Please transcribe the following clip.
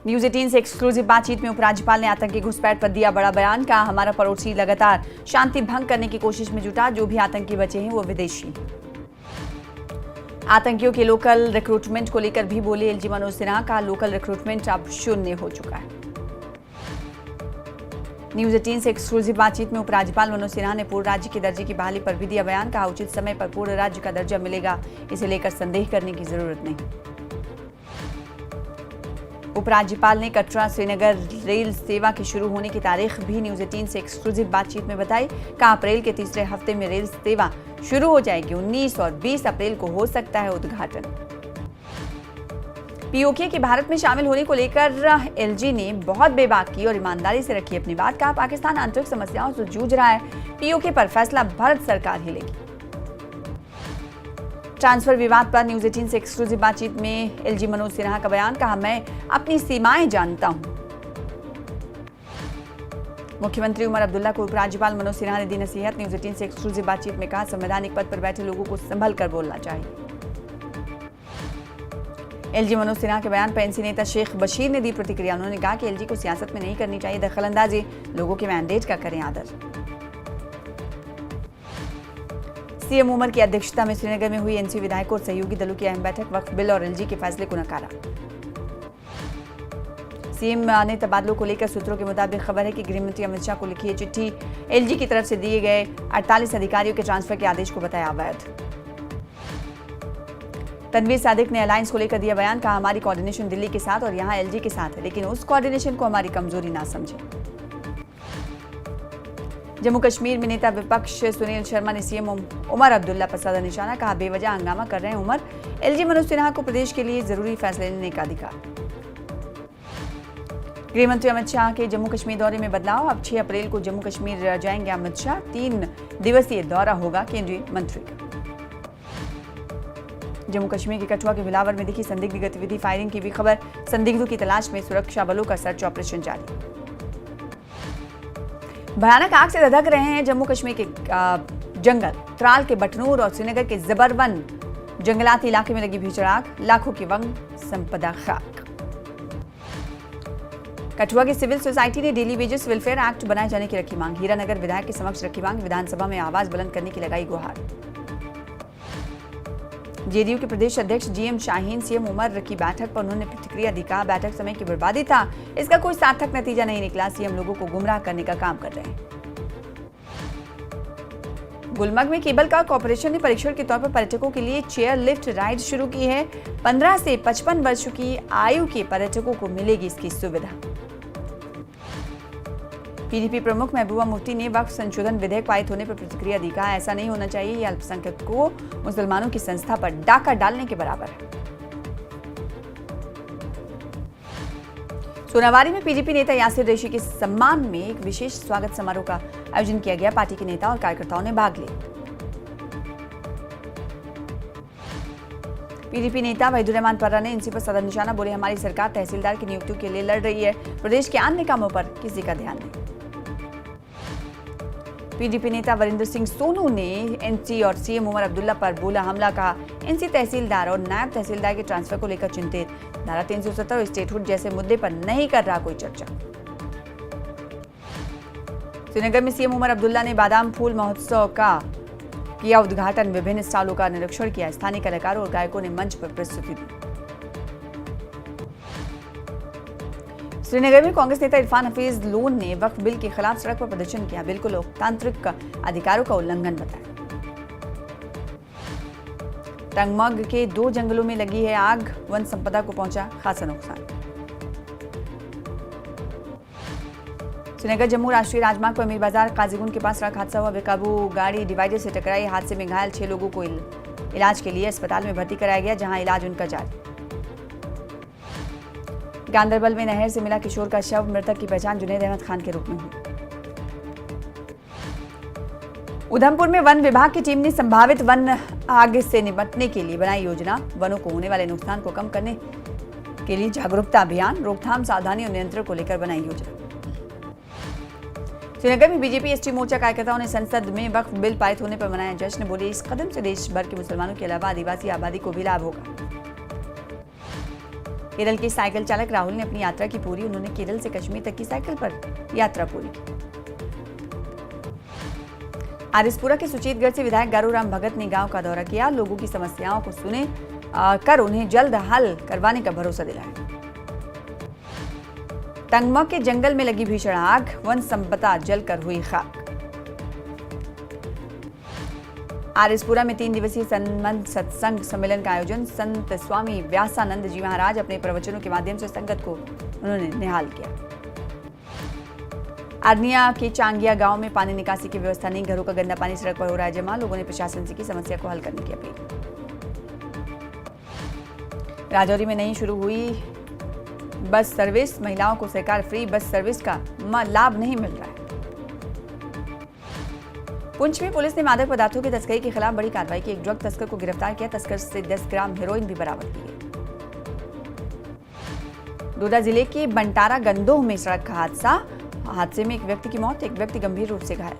News 18 से exclusive बातचीत में उपराज्यपाल ने आतंकी घुसपैठ पर दिया बड़ा बयान। कहा, हमारा पड़ोसी लगातार शांति भंग करने की कोशिश में जुटा, जो भी आतंकी बचे हैं वो विदेशी। आतंकियों के लोकल रिक्रूटमेंट को लेकर भी बोले एलजी मनोज सिन्हा। का लोकल रिक्रूटमेंट अब शून्य हो चुका है। न्यूज 18 से एक्सक्लूसिव बातचीत में उपराज्यपाल मनोज सिन्हा ने पूर्ण राज्य के दर्जे की बहाली पर भी दिया बयान। कहा, उचित समय पर पूर्ण राज्य का दर्जा मिलेगा, इसे लेकर संदेह करने की जरूरत नहीं। उपराज्यपाल ने कटरा श्रीनगर रेल सेवा के शुरू होने की तारीख भी न्यूज 18 से एक्सक्लूसिव बातचीत में बताई। कहा, अप्रैल के तीसरे हफ्ते में रेल सेवा शुरू हो जाएगी। 19 और 20 अप्रैल को हो सकता है उद्घाटन। पीओके के भारत में शामिल होने को लेकर एलजी ने बहुत बेबाकी और ईमानदारी से रखी अपनी बात। कहा, पाकिस्तान आंतरिक समस्याओं से जूझ रहा है, पीओके पर फैसला भारत सरकार ही लेगी। ट्रांसफर विवाद पर न्यूज 18 से एक्सक्लूसिव बातचीत में एलजी मनोज सिन्हा का बयान। कहा, मैं अपनी सीमाएं जानता हूं। मुख्यमंत्री उमर अब्दुल्ला को उपराज्यपाल मनोज सिन्हा ने दी नसीहत। न्यूज 18 से एक्सक्लूसिव बातचीत में कहा, संवैधानिक पद पर बैठे लोगों को संभल कर बोलना चाहिए। एलजी मनोज सिन्हा के बयान पर एनसी नेता शेख बशीर ने दी प्रतिक्रिया। उन्होंने कहा कि एलजी को सियासत में नहीं करनी चाहिए दखलंदाजी, लोगों के मैंडेट का करें आदर। सीएम उमर की अध्यक्षता में श्रीनगर में हुई एनसी विधायकों और सहयोगी दलों की अहम बैठक। वक्फ बिल और एलजी के फैसले को नकारा। सीएम ने तबादलों को लेकर सूत्रों के मुताबिक खबर है कि गृहमंत्री अमित शाह को लिखी है चिट्ठी एलजी की तरफ से दिए गए 48 अधिकारियों के ट्रांसफर के आदेश को बताया अवैध। तनवीर सादिक ने अलायंस को लेकर दिया बयान। कहा, हमारी कोऑर्डिनेशन दिल्ली के साथ और यहां एलजी के साथ है, लेकिन उस कोऑर्डिनेशन को हमारी कमजोरी ना समझे। जम्मू कश्मीर में नेता विपक्ष सुनील शर्मा ने सीएम उमर अब्दुल्ला पर साधा निशाना। कहा, बेवजह हंगामा कर रहे हैं उमर, एलजी मनोज सिन्हा को प्रदेश के लिए जरूरी फैसले लेने का अधिकार। गृहमंत्री अमित शाह के जम्मू कश्मीर दौरे में बदलाव। अब 6 अप्रैल को जम्मू कश्मीर जाएंगे अमित शाह। 3 दिवसीय दौरा होगा केंद्रीय मंत्री का। जम्मू कश्मीर के कठुआ के बिलावर में दिखी संदिग्ध गतिविधि, फायरिंग की भी खबर। संदिग्धों की तलाश में सुरक्षा बलों का सर्च ऑपरेशन जारी। भयानक आग से धधक रहे हैं जम्मू कश्मीर के जंगल। त्राल के बटनूर और श्रीनगर के जबरवन जंगलाती इलाके में लगी भीषण आग, लाखों की वन संपदा खाक। कठुआ की सिविल सोसाइटी ने डेली वेजेस वेलफेयर एक्ट बनाए जाने की रखी मांग। हीरानगर विधायक के समक्ष रखी मांग। विधानसभा में आवाज बुलंद करने की लगाई गुहार। जेडीयू के प्रदेश अध्यक्ष जीएम शाहीन सीएम उमर की बैठक पर उन्होंने प्रतिक्रिया दी। कहा, बैठक समय की बर्बादी था, इसका कोई सार्थक नतीजा नहीं निकला। सीएम लोगों को गुमराह करने का काम कर रहे हैं। गुलमर्ग में केबल कार कॉर्पोरेशन ने परीक्षण के तौर पर पर्यटकों के लिए चेयर लिफ्ट राइड शुरू की है। 15 से 55 वर्षों की आयु के पर्यटकों को मिलेगी इसकी सुविधा। पीडीपी प्रमुख महबूबा मुफ्ती ने वक्फ संशोधन विधेयक पारित होने पर प्रतिक्रिया दी। कहा, ऐसा नहीं होना चाहिए, ये अल्पसंख्यकों मुसलमानों की संस्था पर डाका डालने के बराबर है। सोनावारी में पीडीपी नेता यासिर रेशी के सम्मान में एक विशेष स्वागत समारोह का आयोजन किया गया। पार्टी के नेता और कार्यकर्ताओं ने भाग लिया। पीडीपी नेता वहीदुर्रहमान पर्रा ने एनसी पर साधा निशाना। बोले, हमारी सरकार तहसीलदार की नियुक्तियों के लिए लड़ रही है, प्रदेश के अन्य कामों पर किसी का ध्यान नहीं। पीडीपी नेता वरिंदर सिंह सोनू ने एनसी और सीएम उमर अब्दुल्ला पर बोला हमला। कहा, एनसी तहसीलदार और नायब तहसीलदार के ट्रांसफर को लेकर चिंतित। धारा 370 और स्टेटहुड जैसे मुद्दे पर नहीं कर रहा कोई चर्चा। श्रीनगर में सीएम उमर अब्दुल्ला ने बादाम फूल महोत्सव का किया उद्घाटन। विभिन्न स्टॉलों का निरीक्षण किया। स्थानीय कलाकारों और गायकों ने मंच पर प्रस्तुति दी। श्रीनगर में कांग्रेस नेता इरफान हफीज लोन ने वक्फ बिल के खिलाफ सड़क पर प्रदर्शन किया। बिल को लोकतांत्रिक अधिकारों का उल्लंघन बताया। टंगमग के 2 जंगलों में लगी है आग, वन संपदा को पहुंचा खासा नुकसान। श्रीनगर जम्मू राष्ट्रीय राजमार्ग पर मीर बाजार काजीगुंड के पास सड़क हादसा हुआ। बेकाबू गाड़ी डिवाइडर से टकराई। हादसे में घायल 6 लोगों को इलाज के लिए अस्पताल में भर्ती कराया गया, जहां इलाज उनका जारी। गांदरबल में नहर से मिला किशोर का शव। मृतक की पहचान जुनैद अहमद खान के रूप में हुई। उधमपुर में वन विभाग की टीम ने संभावित वन आग से निपटने के लिए बनाई योजना। वनों को होने वाले नुकसान को कम करने के लिए जागरूकता अभियान, रोकथाम, सावधानी और नियंत्रण को लेकर बनाई योजना। श्रीनगर में बीजेपी एसटी मोर्चा कार्यकर्ताओं ने संसद में वक्फ बिल पारित होने पर मनाया जश्न। बोले, इस कदम से देश भर के मुसलमानों के अलावा आदिवासी आबादी को भी लाभ होगा। केरल के साइकिल चालक राहुल ने अपनी यात्रा की पूरी। उन्होंने केरल से कश्मीर तक की साइकिल पर यात्रा पूरी की। आरिसपुरा के सुचेतगढ़ से विधायक गारूराम भगत ने गांव का दौरा किया। लोगों की समस्याओं को सुने कर उन्हें जल्द हल करवाने का भरोसा दिलाया। तंगमा के जंगल में लगी भीषण आग, वन संपदा जलकर हुई खाक। आरिसपुरा में 3 दिवसीय संबंध सत्संग सम्मेलन का आयोजन। संत स्वामी व्यासानंद जी महाराज अपने प्रवचनों के माध्यम से संगत को उन्होंने निहाल किया। अरनिया के चांगिया गांव में पानी निकासी की व्यवस्था नहीं, घरों का गंदा पानी सड़क पर हो रहा है जमा। लोगों ने प्रशासन से की समस्या को हल करने की अपील। राजौरी में नहीं शुरू हुई बस सर्विस, महिलाओं को सरकार फ्री बस सर्विस का लाभ नहीं मिल रहा है। पुंछ में पुलिस ने मादक पदार्थों की तस्करी के खिलाफ बड़ी कार्रवाई की। एक ड्रग तस्कर को गिरफ्तार किया। तस्कर से 10 ग्राम हेरोइन भी बरामद की गई। डोडा जिले के बंटारा गंदोह में सड़क हादसा। हादसे में एक व्यक्ति की मौत, एक व्यक्ति गंभीर रूप से घायल।